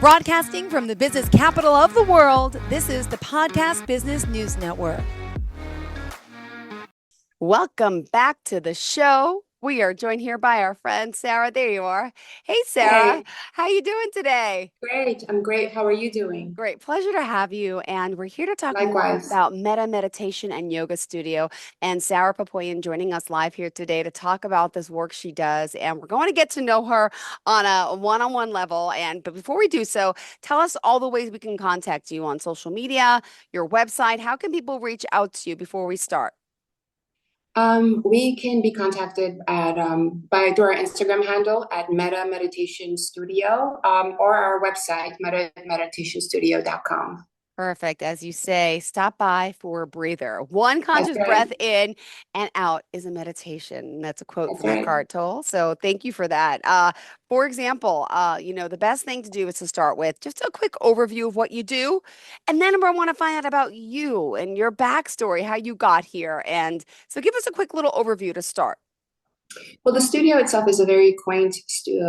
Broadcasting from the business capital of the world, this is the Podcast Business News Network. Welcome back to the show. We are joined here by our friend Sara. There you are. Hey, Sara. Hey, How you doing today? great. I'm great. How are you doing? Great. Pleasure to have you. And we're here to talk more Likewise. about Metta Meditation and Yoga Studio. And Sara Pepoyan joining us live here today to talk about this work she does. And we're going to get to know her on a one-on-one level. But before we do so, tell us all the ways we can contact you on social media, your website. How can people reach out to you before we start? We can be contacted at through our Instagram handle at Metta Meditation Studio, or our website, metameditationstudio.com. Perfect. As you say, stop by for a breather. One That's conscious right. breath in and out is a meditation. That's a quote That's from right. Eckhart Tolle. So thank you for that. For example, the best thing to do is to start with just a quick overview of what you do. And then I want to find out about you and your backstory, how you got here. And so give us a quick little overview to start. Well, the studio itself is a very quaint,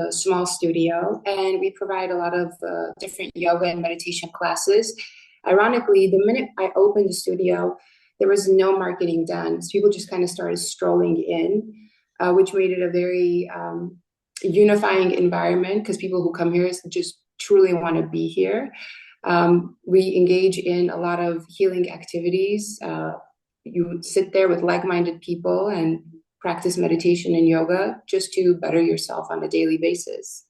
small studio, and we provide a lot of different yoga and meditation classes. Ironically, the minute I opened the studio, there was no marketing done. So people just kind of started strolling in, which made it a very unifying environment because people who come here just truly want to be here. We engage in a lot of healing activities. You sit there with like-minded people and practice meditation and yoga just to better yourself on a daily basis.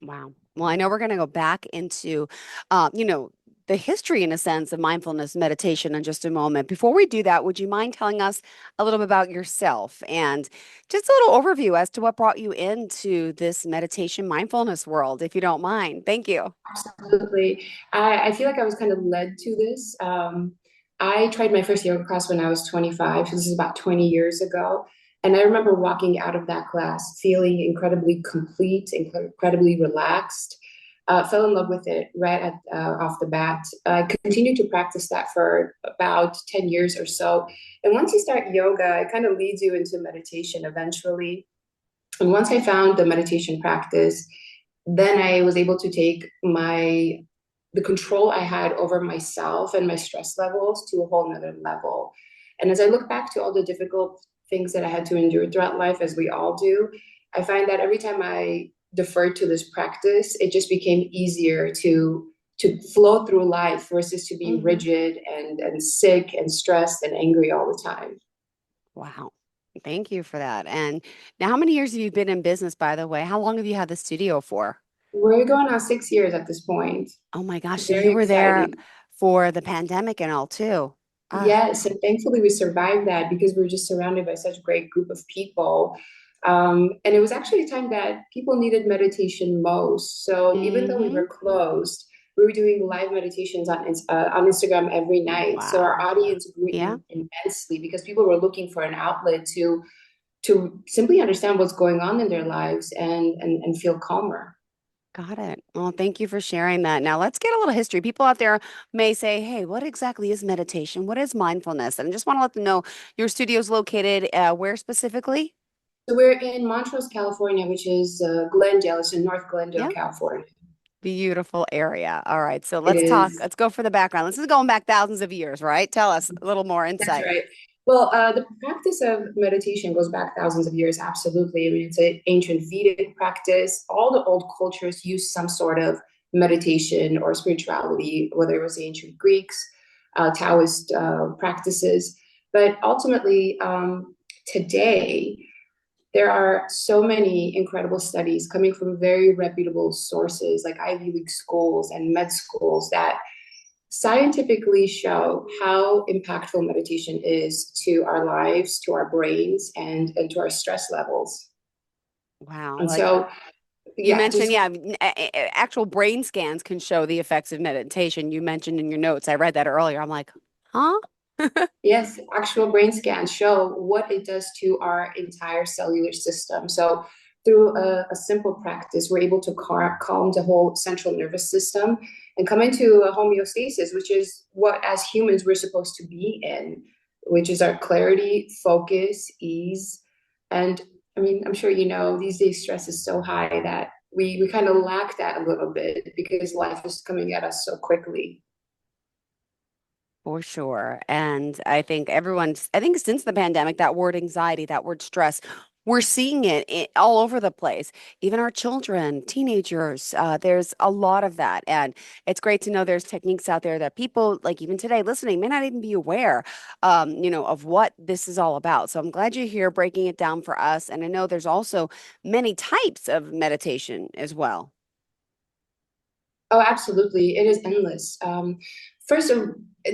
Wow. Well, I know we're going to go back into, the history, in a sense, of mindfulness meditation in just a moment. Before we do that, would you mind telling us a little bit about yourself and just a little overview as to what brought you into this meditation mindfulness world, if you don't mind? Thank you. Absolutely. I feel like I was kind of led to this. I tried my first yoga class when I was 25. So this is about 20 years ago. And I remember walking out of that class feeling incredibly complete, incredibly relaxed. Fell in love with it off the bat. I continued to practice that for about 10 years or so. And once you start yoga, it kind of leads you into meditation eventually. And once I found the meditation practice, then I was able to take the control I had over myself and my stress levels to a whole nother level. And as I look back to all the difficult things that I had to endure throughout life, as we all do, I find that every time I deferred to this practice, it just became easier to flow through life versus to be rigid and sick and stressed and angry all the time. Wow. Thank you for that. And now, how many years have you been in business, by the way? How long have you had the studio for? We're going on 6 years at this point. Oh my gosh. So Very you were there exciting. for the pandemic and all too. Ah, Yes, and thankfully we survived that because we were just surrounded by such a great group of people. And it was actually a time that people needed meditation most. So even though we mm-hmm. were closed, we were doing live meditations on Instagram every night. So our Wow. audience grew Yeah. immensely because people were looking for an outlet to simply understand what's going on in their lives and feel calmer. Got it. Well, thank you for sharing that. Now, let's get a little history. People out there may say, hey, what exactly is meditation? What is mindfulness? And I just want to let them know your studio's located where specifically? So we're in Montrose, California, which is Glendale. It's in North Glendale, Yeah. California. Beautiful area. All right. So It let's talk. is. Let's go for the background. This is going back thousands of years, right? Tell us a little more That's insight. right. Well, the practice of meditation goes back thousands of years, absolutely. I mean, it's an ancient Vedic practice. All the old cultures use some sort of meditation or spirituality, whether it was the ancient Greeks, Taoist practices. But ultimately, today, there are so many incredible studies coming from very reputable sources like Ivy League schools and med schools that scientifically show how impactful meditation is to our lives, to our brains, and to our stress levels. Wow. And Like so, you yeah, mentioned, just yeah, actual brain scans can show the effects of meditation. You mentioned in your notes. I read that earlier. I'm like, huh? yes, actual brain scans show what it does to our entire cellular system. So, through a simple practice, we're able to calm the whole central nervous system and come into a homeostasis, which is what, as humans, we're supposed to be in, which is our clarity, focus, ease. And I mean, I'm sure you know these days stress is so high that we kind of lack that a little bit because life is coming at us so quickly. For sure. And I think since the pandemic, that word anxiety, that word stress, we're seeing all over the place. Even our children, teenagers, there's a lot of that. And it's great to know there's techniques out there that people, like even today listening, may not even be aware, of what this is all about. So I'm glad you're here breaking it down for us. And I know there's also many types of meditation as well. Oh, absolutely. It is endless. First,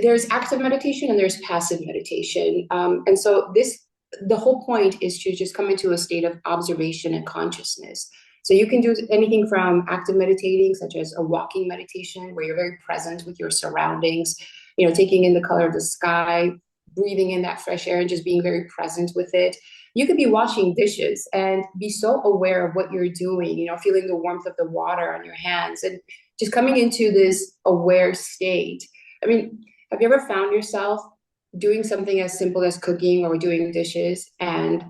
there's active meditation and there's passive meditation. And so the whole point is to just come into a state of observation and consciousness. So you can do anything from active meditating, such as a walking meditation, where you're very present with your surroundings, taking in the color of the sky, breathing in that fresh air and just being very present with it. You could be washing dishes and be so aware of what you're doing, feeling the warmth of the water on your hands and just coming into this aware state. I mean, have you ever found yourself doing something as simple as cooking or doing dishes and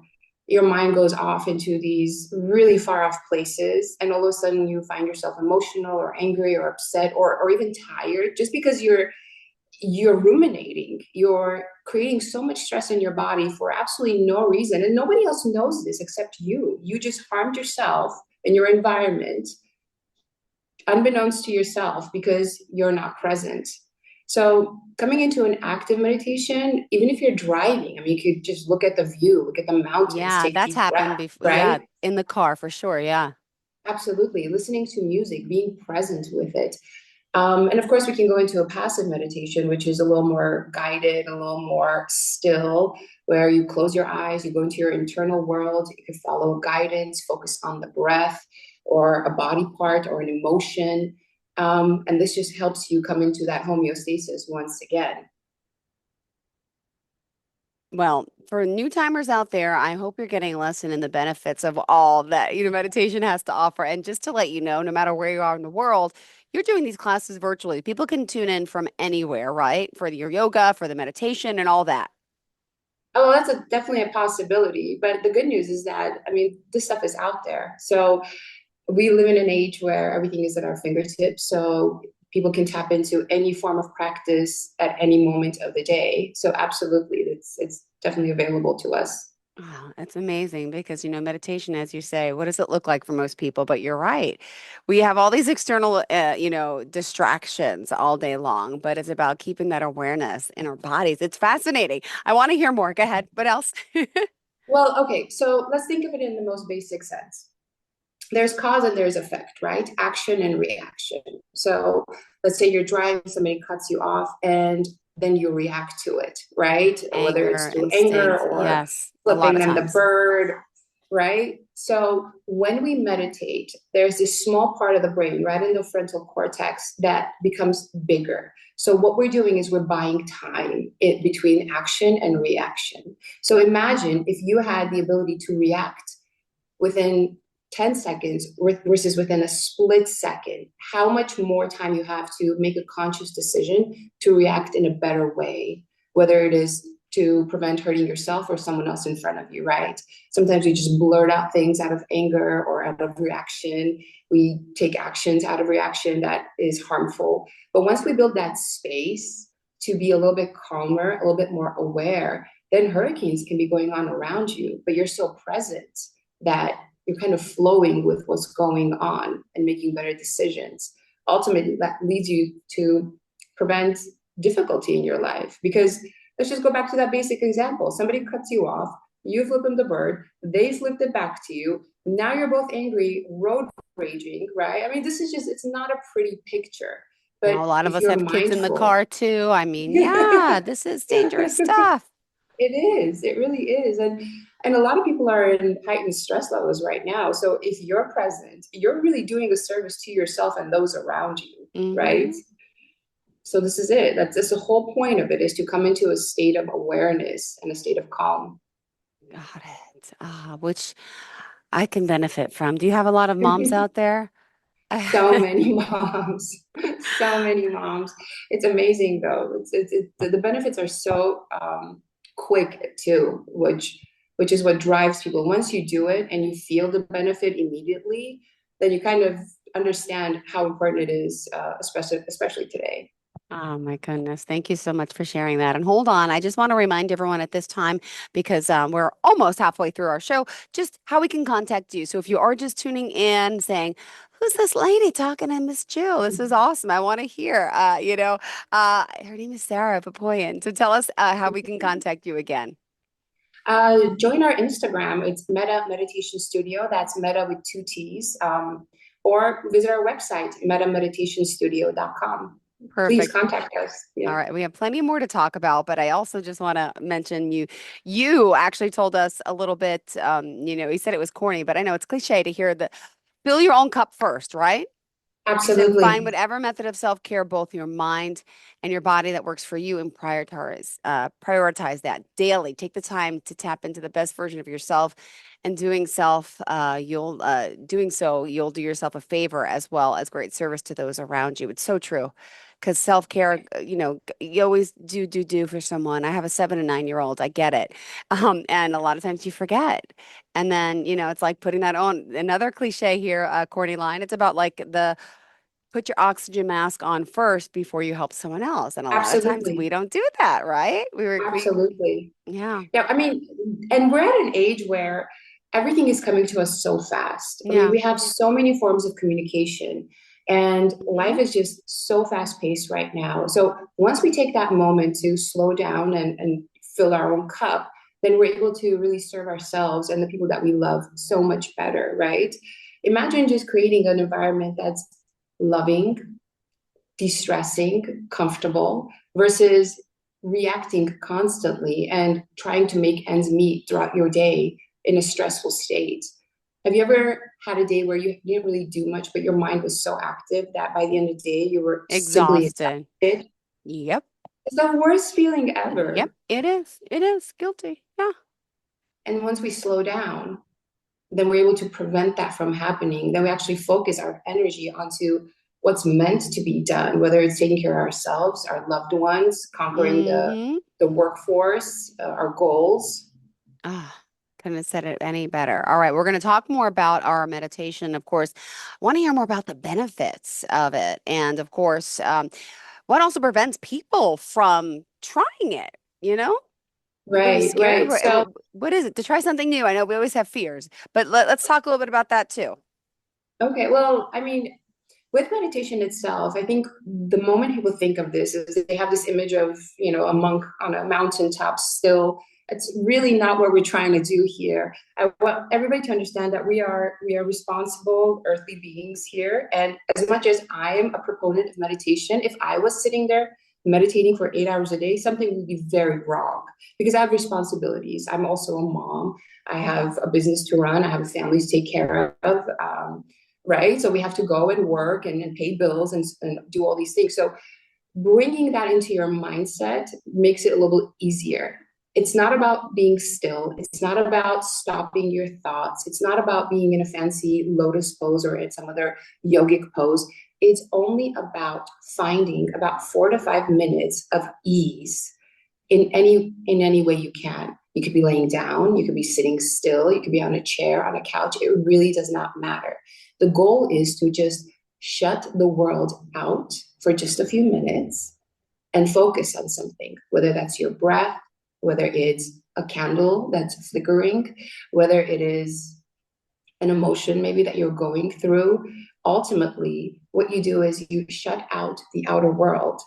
your mind goes off into these really far off places and all of a sudden you find yourself emotional or angry or upset or even tired just because you're ruminating, you're creating so much stress in your body for absolutely no reason. And nobody else knows this except you. You just harmed yourself and your environment unbeknownst to yourself because you're not present. So coming into an active meditation, even if you're driving, I mean, you could just look at the view, look at the mountains, Yeah, take that's deep happened breaths, before. Yeah, right? in the car for sure. Yeah. Absolutely. Listening to music, being present with it. And of course, we can go into a passive meditation, which is a little more guided, a little more still, where you close your eyes, you go into your internal world, you can follow guidance, focus on the breath or a body part or an emotion. And this just helps you come into that homeostasis once again. Well, for new timers out there, I hope you're getting a lesson in the benefits of all that, meditation has to offer. And just to let you know, no matter where you are in the world, you're doing these classes virtually. People can tune in from anywhere, right? For your yoga, for the meditation and all that. Oh, that's definitely a possibility. But the good news is that, I mean, this stuff is out there. So we live in an age where everything is at our fingertips. So people can tap into any form of practice at any moment of the day. So absolutely, it's definitely available to us. Oh, it's amazing because, meditation, as you say, what does it look like for most people? But you're right. We have all these external, distractions all day long, but it's about keeping that awareness in our bodies. It's fascinating. I want to hear more. Go ahead. What else? Well, okay, so let's think of it in the most basic sense. There's cause and there's effect, right? Action and reaction. So let's say you're driving, somebody cuts you off, and then you react to it, right? Whether it's Anger, through anger instinct. or Yes, a lot flipping of them the times. bird, right? So when we meditate, there's this small part of the brain, right in the frontal cortex, that becomes bigger. So what we're doing is we're buying time between action and reaction. So imagine if you had the ability to react within 10 seconds versus within a split second, how much more time you have to make a conscious decision to react in a better way, whether it is to prevent hurting yourself or someone else in front of you, right? Sometimes we just blurt out things out of anger or out of reaction. We take actions out of reaction that is harmful. But once we build that space to be a little bit calmer, a little bit more aware, then hurricanes can be going on around you, but you're so present that you're kind of flowing with what's going on and making better decisions. Ultimately, that leads you to prevent difficulty in your life. Because let's just go back to that basic example. Somebody cuts you off, you flip them the bird, they flipped it back to you. Now you're both angry, road raging, right? I mean, it's not a pretty picture. Now, a But lot of if us you're have kids in the mindful, car too. I mean, yeah, it this is dangerous stuff. is. It really is. And a lot of people are in heightened stress levels right now. So if you're present, you're really doing a service to yourself and those around you, right? Hmm. So this is it. That's the whole point of it, is to come into a state of awareness and a state of calm. Got it. Which I can benefit from. Do you have a lot of moms out there? So many moms, so many moms. It's amazing though. The benefits are so quick too, which is what drives people. Once you do it and you feel the benefit immediately, then you kind of understand how important it is, especially today. Oh my goodness. Thank you so much for sharing that. And hold on, I just want to remind everyone at this time, because we're almost halfway through our show, just how we can contact you. So if you are just tuning in saying, who's this lady talking to Miss Jill? This is awesome. I want to hear. Her name is Sara Pepoyan. So tell us how we can contact you again. Join our Instagram. It's Metta Meditation Studio. That's Metta with two T's. Or visit our website, metameditationstudio.com. Please Perfect. contact us. All Yeah, right, we have plenty more to talk about, but I also just want to mention you. You actually told us a little bit. You said it was corny, but I know it's cliche to hear that fill your own cup first, right? You said find absolutely. whatever method of self-care, both your mind and your body that works for you, and prioritize that daily. Take the time to tap into the best version of yourself, and doing so, you'll do yourself a favor as well as great service to those around you. It's so true. Because self-care, you always do for someone. I have a 7 and 9 year old. I get it. And a lot of times you forget. And then, it's like putting that on another cliche here, corny line. It's about like the put your oxygen mask on first before you help someone else. And a lot of times we Absolutely. don't do that, right? Absolutely. Yeah, Yeah, I mean, and we're at an age where everything is coming to us so fast. I mean, yeah. we have so many forms of communication, and life Hmm. is just so fast paced right now. So once we take that moment to slow down and fill our own cup, then we're able to really serve ourselves and the people that we love so much better, right? Imagine just creating an environment that's loving, de-stressing, comfortable, versus reacting constantly and trying to make ends meet throughout your day in a stressful state. Have you ever had a day where you didn't really do much, but your mind was so active that by the end of the day you were simply Exhausted. exhausted? Yep. It's the worst feeling Yep. ever. It is. It is. Guilty. Yeah. And once we slow down, then we're able to prevent that from happening. Then we actually focus our energy onto what's meant to be done, whether it's taking care of ourselves, our loved ones, conquering Mm-hmm. the workforce, our goals. Ah, couldn't have said it any better. All right, we're going to talk more about our meditation. Of course, want to hear more about the benefits of it, and of course, what also prevents people from trying it. Are we Right, scared? right. So, What is it? To try something new. I know we always have fears, but let's talk a little bit about that too. okay, well, I mean, with meditation itself, I think the moment people think of this is they have this image of, a monk on a mountaintop still. It's really not what we're trying to do here. I want everybody to understand that we are responsible earthly beings here. And as much as I am a proponent of meditation, if I was sitting there meditating for 8 hours a day, something would be very wrong because I have responsibilities. I'm also a mom. I have a business to run. I have a family to take care of. Right? So we have to go and work and pay bills and do all these things. So bringing that into your mindset makes it a little easier. It's not about being still. It's not about stopping your thoughts. It's not about being in a fancy lotus pose or in some other yogic pose. It's only about finding about 4 to 5 minutes of ease in any way you can. You could be laying down, you could be sitting still, you could be on a chair, on a couch. It really does not matter. The goal is to just shut the world out for just a few minutes and focus on something, whether that's your breath, whether it's a candle that's flickering, whether it is an emotion maybe that you're going through. Ultimately, what you do is you shut out the outer world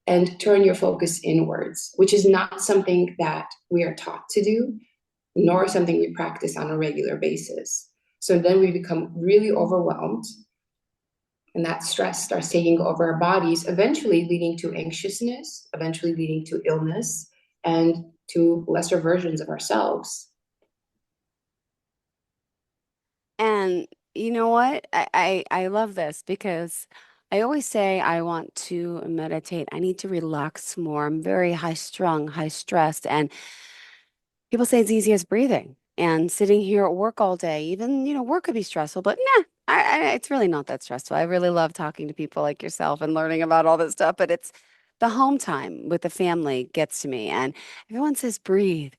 and turn your focus inwards, which is not something that we are taught to do, nor something we practice on a regular basis. So then we become really overwhelmed, and that stress starts taking over our bodies, eventually leading to anxiousness, eventually leading to illness, and to lesser versions of ourselves. And you know what? I love this because I always say I want to meditate. I need to relax more. I'm very high strung, high stressed, and people say it's easy as breathing and sitting here at work all day. Even, work could be stressful, but nah, it's really not that stressful. I really love talking to people like yourself and learning about all this stuff, but it's the home time with the family gets to me. And everyone says breathe,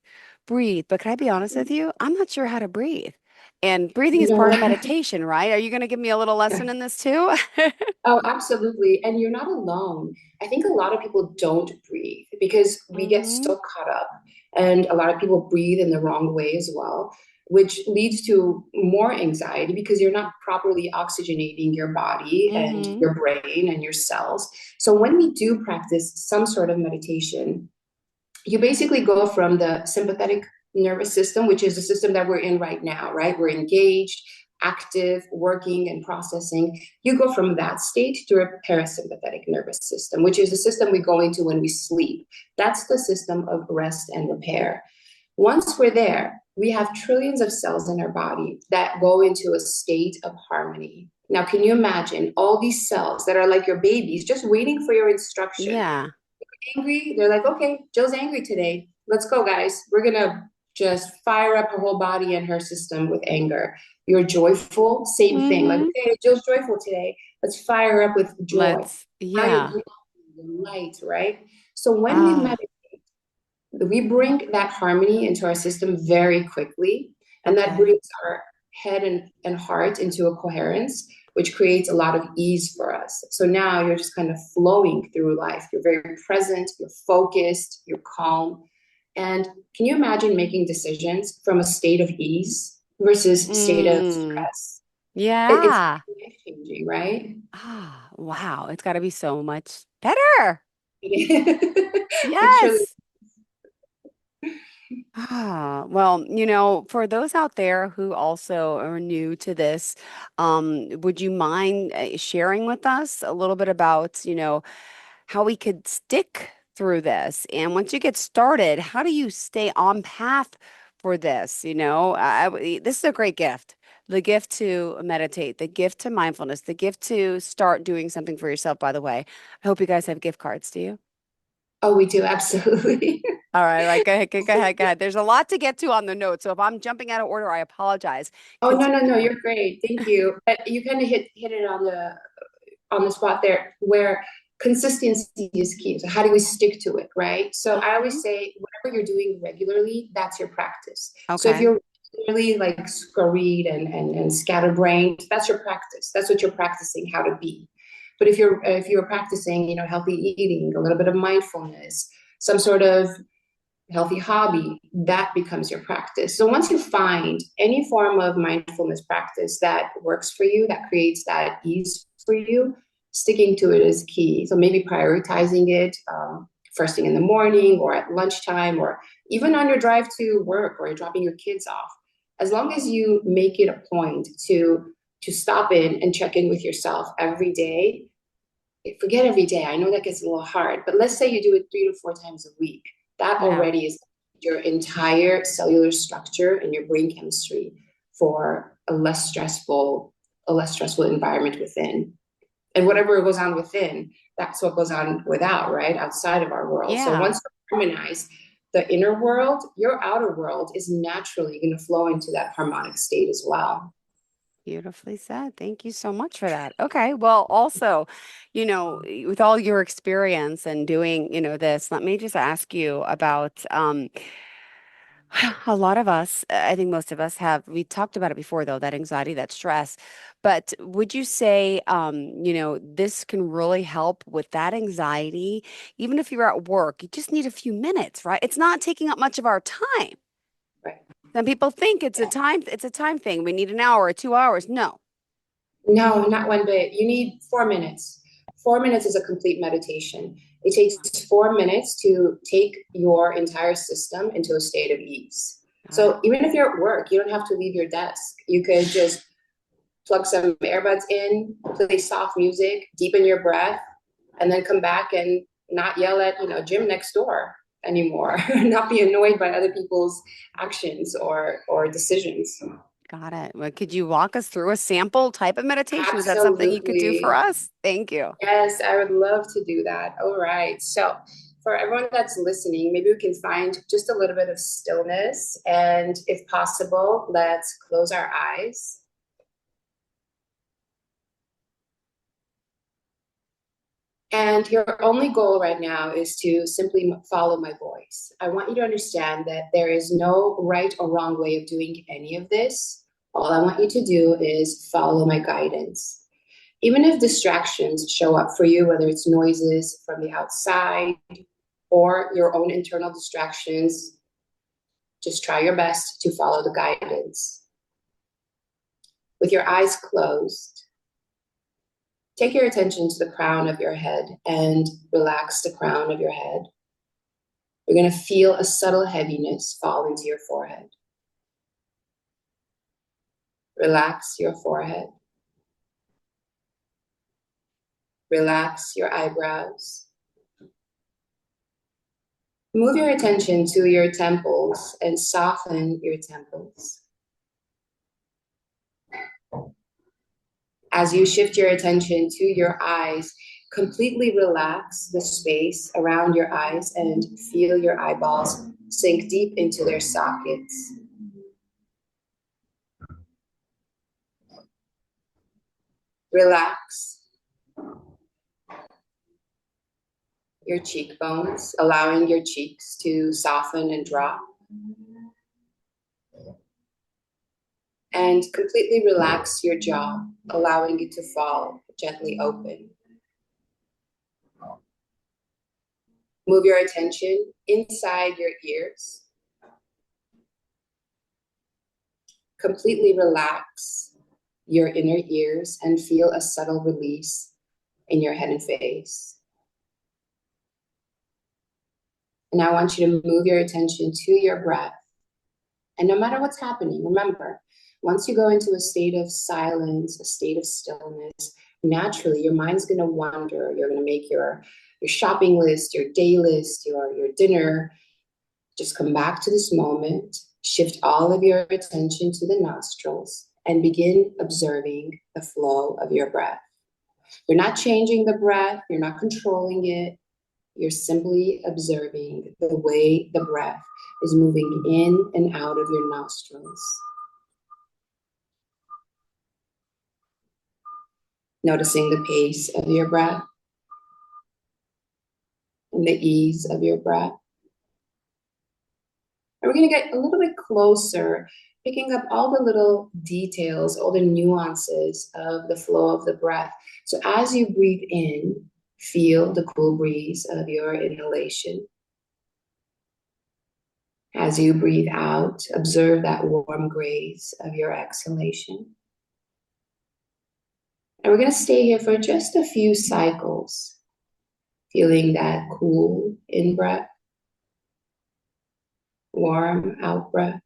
breathe. But can I be honest with you? I'm not sure how to breathe. And breathing is No. part of meditation, right? Are you going to give me a little lesson in this too? Oh, absolutely. And you're not alone. I think a lot of people don't breathe because we get Hmm. so caught up, and a lot of people breathe in the wrong way as well, which leads to more anxiety because you're not properly oxygenating your body and Hmm. your brain and your cells. So when we do practice some sort of meditation, you basically go from the sympathetic nervous system, which is the system that we're in right now, right? We're engaged, active, working, and processing. You go from that state to a parasympathetic nervous system, which is the system we go into when we sleep. That's the system of rest and repair. Once we're there, we have trillions of cells in our body that go into a state of harmony. Now, can you imagine all these cells that are like your babies just waiting for your instruction? Yeah. Angry, they're like, okay, Jill's angry today. Let's go, guys. We're gonna just fire up her whole body and her system with anger. You're joyful, same thing. Like, Hmm. okay, Jill's joyful today. Let's fire her up with joy. Fire Yeah. light, right? So when we Ah, meditate, we bring that harmony into our system very quickly, and that okay. brings our head and heart into a coherence, which creates a lot of ease for us. So now you're just kind of flowing through life. You're very present, you're focused, you're calm. And can you imagine making decisions from a state of ease versus state of Mm, stress? It's yeah. life changing, right? Ah, wow. It's got to be so much better. It truly. Yes. Ah, well, for those out there who also are new to this, would you mind sharing with us a little bit about, how we could stick through this? And once you get started, how do you stay on path for this? This is a great gift. The gift to meditate, the gift to mindfulness, the gift to start doing something for yourself, by the way. I hope you guys have gift cards, do you? Oh, we do, absolutely. All right, like go ahead, go ahead. There's a lot to get to on the notes, so if I'm jumping out of order, I apologize. Oh, no, no, Continue. no, you're great. Thank you. But you kind of hit it on the spot there where consistency is key. So how do we stick to it, right? So I always Mhm. say whatever you're doing regularly, that's your practice. So if Okay. you're really like scurried and scatterbrained, that's your practice. That's what you're practicing how to be. But if you're practicing, healthy eating, a little bit of mindfulness, some sort of healthy hobby, that becomes your practice. So once you find any form of mindfulness practice that works for you, that creates that ease for you, sticking to it is key. So maybe prioritizing it first thing in the morning or at lunchtime or even on your drive to work or you're dropping your kids off. As long as you make it a point to stop in and check in with yourself every day. Forget every day. I know that gets a little hard, but let's say you do it 3 to 4 times a week. That Yeah. already is your entire cellular structure and your brain chemistry for a less stressful environment within. And whatever goes on within, that's what goes on without, right? Outside of our world. So Yeah. once you harmonize the inner world, your outer world is naturally going to flow into that harmonic state as well. Beautifully said. Thank you so much for that. Okay. Well, also, with all your experience and doing, this, let me just ask you about a lot of us, I think most of us we talked about it before though, that anxiety, that stress. But would you say, this can really help with that anxiety, even if you're at work, you just need a few minutes, right? It's not taking up much of our time. Right. Some people think it's a time thing. We need an hour or 2 hours. No. No, not one bit. You need 4 minutes. 4 minutes is a complete meditation. It takes 4 minutes to take your entire system into a state of ease. Got it. So even if you're at work, you don't have to leave your desk. You could just plug some earbuds in, play soft music, deepen your breath, and then come back and not yell at, Jim next door anymore, not be annoyed by other people's actions or decisions. Got it. Well, could you walk us through a sample type of meditation? Is that something you could do for Absolutely. us? Thank you. Yes, I would love to do that. All right. So, for everyone that's listening, maybe we can find just a little bit of stillness. And if possible, let's close our eyes. And your only goal right now is to simply follow my voice. I want you to understand that there is no right or wrong way of doing any of this. All I want you to do is follow my guidance. Even if distractions show up for you, whether it's noises from the outside or your own internal distractions, just try your best to follow the guidance. With your eyes closed, take your attention to the crown of your head and relax the crown of your head. You're going to feel a subtle heaviness fall into your forehead. Relax your forehead. Relax your eyebrows. Move your attention to your temples and soften your temples. As you shift your attention to your eyes, completely relax the space around your eyes and feel your eyeballs sink deep into their sockets. Relax your cheekbones, allowing your cheeks to soften and drop. And completely relax your jaw, allowing it to fall gently open. Move your attention inside your ears. Completely relax your inner ears and feel a subtle release in your head and face. And I want you to move your attention to your breath. And no matter what's happening, remember, once you go into a state of silence, a state of stillness, naturally your mind's going to wander. You're going to make your shopping list, your day list, your dinner. Just come back to this moment, shift all of your attention to the nostrils, and begin observing the flow of your breath. You're not changing the breath, you're not controlling it. You're simply observing the way the breath is moving in and out of your nostrils. Noticing the pace of your breath and the ease of your breath. And we're going to get a little bit closer, picking up all the little details, all the nuances of the flow of the breath. So as you breathe in, feel the cool breeze of your inhalation. As you breathe out, observe that warm grace of your exhalation. And we're going to stay here for just a few cycles, feeling that cool in-breath, warm out-breath,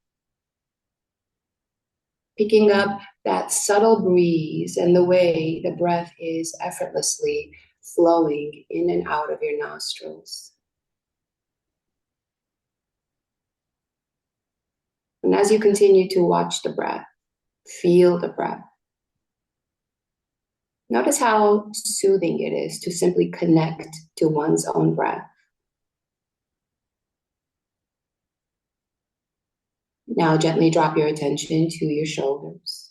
picking up that subtle breeze and the way the breath is effortlessly flowing in and out of your nostrils. And as you continue to watch the breath, feel the breath, notice how soothing it is to simply connect to one's own breath. Now gently drop your attention to your shoulders.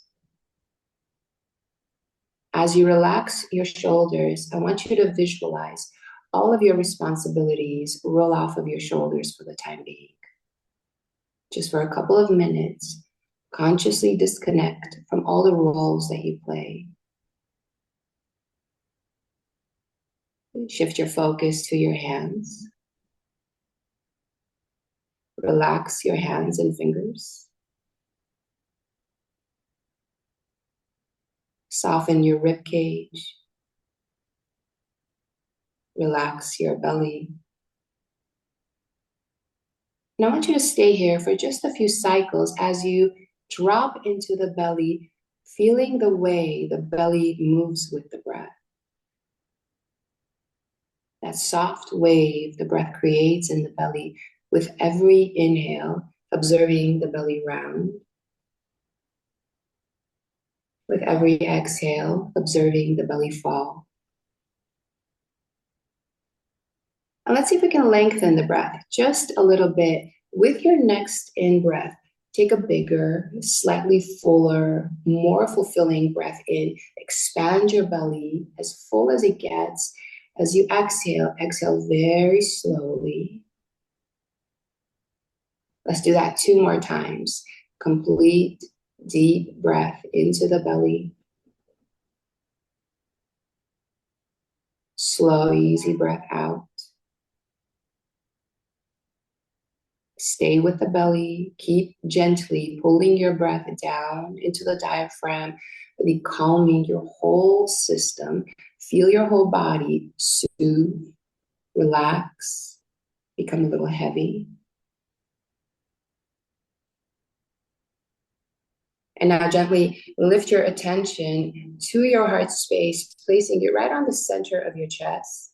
As you relax your shoulders, I want you to visualize all of your responsibilities roll off of your shoulders for the time being. Just for a couple of minutes, consciously disconnect from all the roles that you play. Shift your focus to your hands. Relax your hands and fingers. Soften your rib cage. Relax your belly. And I want you to stay here for just a few cycles as you drop into the belly, feeling the way the belly moves with the breath. That soft wave the breath creates in the belly with every inhale, observing the belly round. With every exhale, observing the belly fall. And let's see if we can lengthen the breath just a little bit. With your next in-breath, take a bigger, slightly fuller, more fulfilling breath in. Expand your belly as full as it gets. As you exhale, exhale very slowly. Let's do that 2 more times. Complete Deep breath into the belly. Slow, easy breath out. Stay with the belly. Keep gently pulling your breath down into the diaphragm, really calming your whole system. Feel your whole body soothe, relax, become a little heavy. And now gently lift your attention to your heart space, placing it right on the center of your chest.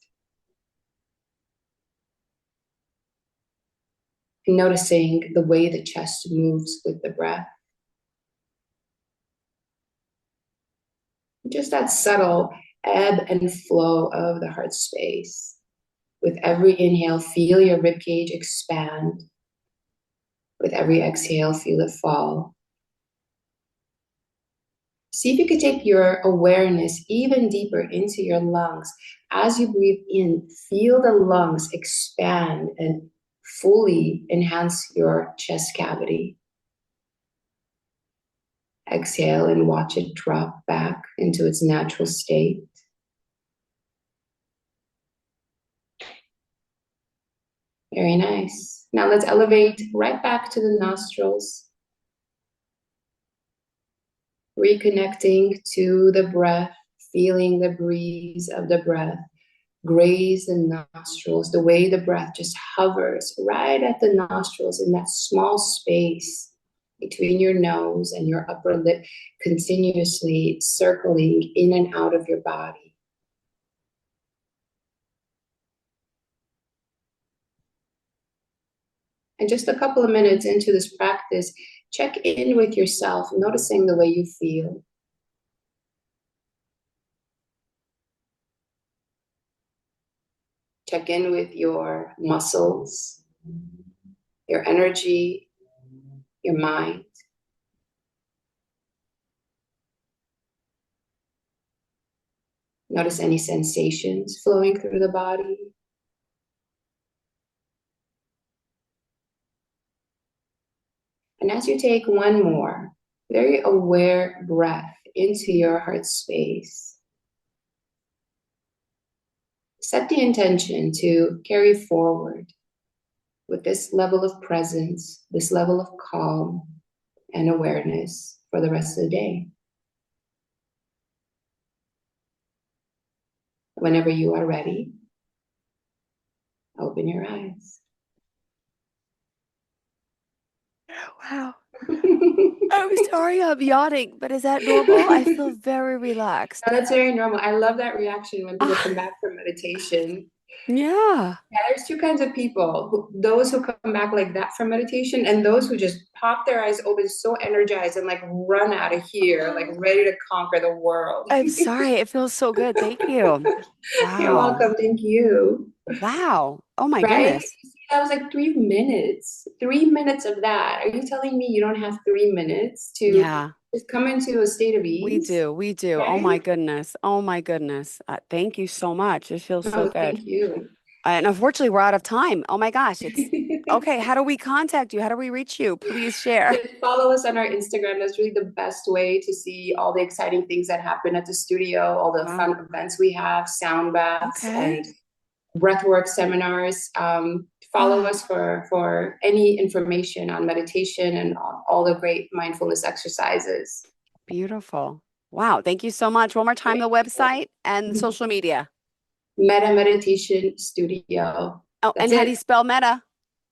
And noticing the way the chest moves with the breath. Just that subtle ebb and flow of the heart space. With every inhale, feel your ribcage expand. With every exhale, feel it fall. See if you could take your awareness even deeper into your lungs. As you breathe in, feel the lungs expand and fully enhance your chest cavity. Exhale and watch it drop back into its natural state. Very nice. Now let's elevate right back to the nostrils. Reconnecting to the breath, feeling the breeze of the breath graze the nostrils, the way the breath just hovers right at the nostrils in that small space between your nose and your upper lip, continuously circling in and out of your body. And just a couple of minutes into this practice, check in with yourself, noticing the way you feel. Check in with your muscles, your energy, your mind. Notice any sensations flowing through the body. And as you take one more very aware breath into your heart space, set the intention to carry forward with this level of presence, this level of calm and awareness for the rest of the day. Whenever you are ready, open your eyes. Wow. I'm sorry I'm yawning, but is that normal? I feel very relaxed. That's very normal. I love that reaction when people come back from meditation. Yeah. Yeah, there's two kinds of people. Those who come back like that from meditation, and those who just pop their eyes open, so energized and like run out of here, like ready to conquer the world. I'm sorry. It feels so good. Thank you. You're Wow. welcome. Thank you. Wow. Oh my Right? goodness. You see, that was like 3 minutes. 3 minutes of that. Are you telling me you don't have 3 minutes to Yeah, just come into a state of we ease? do. We do. Oh Right? my goodness. Oh my goodness. Thank you so much. It feels so Oh, good. thank you. And unfortunately, we're out of time. Oh my gosh. It's okay. How do we contact you? How do we reach you? Please share. Just follow us on our Instagram. That's really the best way to see all the exciting things that happen at the studio, all the Wow. fun events we have, sound baths Okay. and breathwork seminars. Follow Ah, us for any information on meditation and all the great mindfulness exercises. beautiful. Wow. Thank you so much. One more time, the website and social media. Metta Meditation Studio. Oh, and That's how do you it. spell Meta?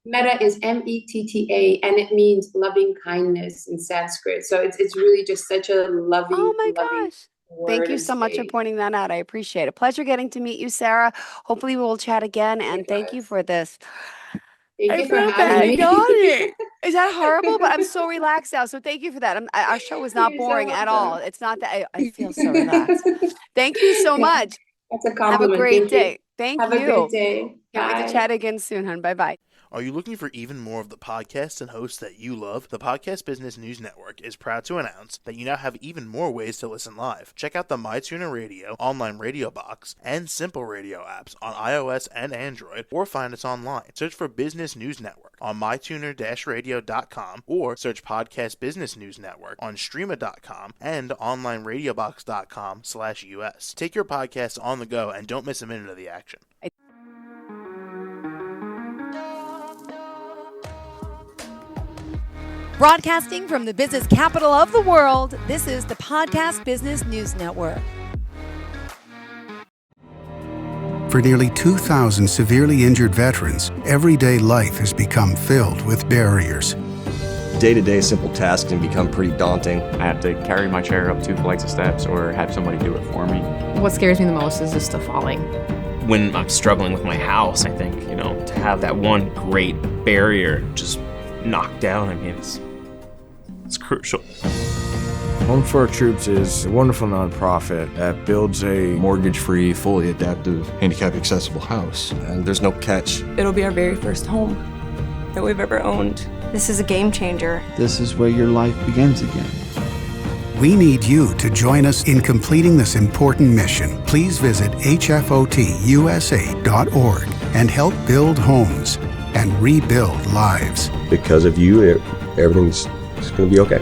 Metta is Metta, and it means loving kindness in Sanskrit. So it's really just such a Oh loving, my loving gosh. Thank word you and so much for space. pointing that out. I appreciate it. Pleasure getting to meet you, Sarah. Hopefully we will chat again, and thank you Likewise. for this. Thank I you for feel having bad me. yawning. Is that horrible? But I'm so relaxed now. So thank you for that. Our show was not You're so boring at all. welcome. It's not that I feel so relaxed. Thank you so Yeah, much. that's a Have a compliment. great Thank you. day. Thank Have a great you. day. Can't wait to Bye. chat again soon, hon. Bye bye. Are you looking for even more of the podcasts and hosts that you love? The Podcast Business News Network is proud to announce that you now have even more ways to listen live. Check out the MyTuner Radio, online radio box, and Simple Radio apps on iOS and Android, or find us online. Search for Business News Network on mytuner-radio.com, or search Podcast Business News Network on streama.com and onlineradiobox.com/US. Take your podcast on the go and don't miss a minute of the action. Broadcasting from the business capital of the world, this is the Podcast Business News Network. For nearly 2,000 severely injured veterans, everyday life has become filled with barriers. Day-to-day simple tasks can become pretty daunting. I have to carry my chair up 2 flights of steps or have somebody do it for me. What scares me the most is just the falling. When I'm struggling with my house, I think, to have that one great barrier just knocked down, it's crucial. Home for Our Troops is a wonderful nonprofit that builds a Mortgage-free, fully adaptive, handicap-accessible house. And there's no catch. It'll be our very first home that we've ever owned. This is a game changer. This is where your life begins again. We need you to join us in completing this important mission. Please visit hfotusa.org and help build homes and rebuild lives. Because of you, everything's going to be okay.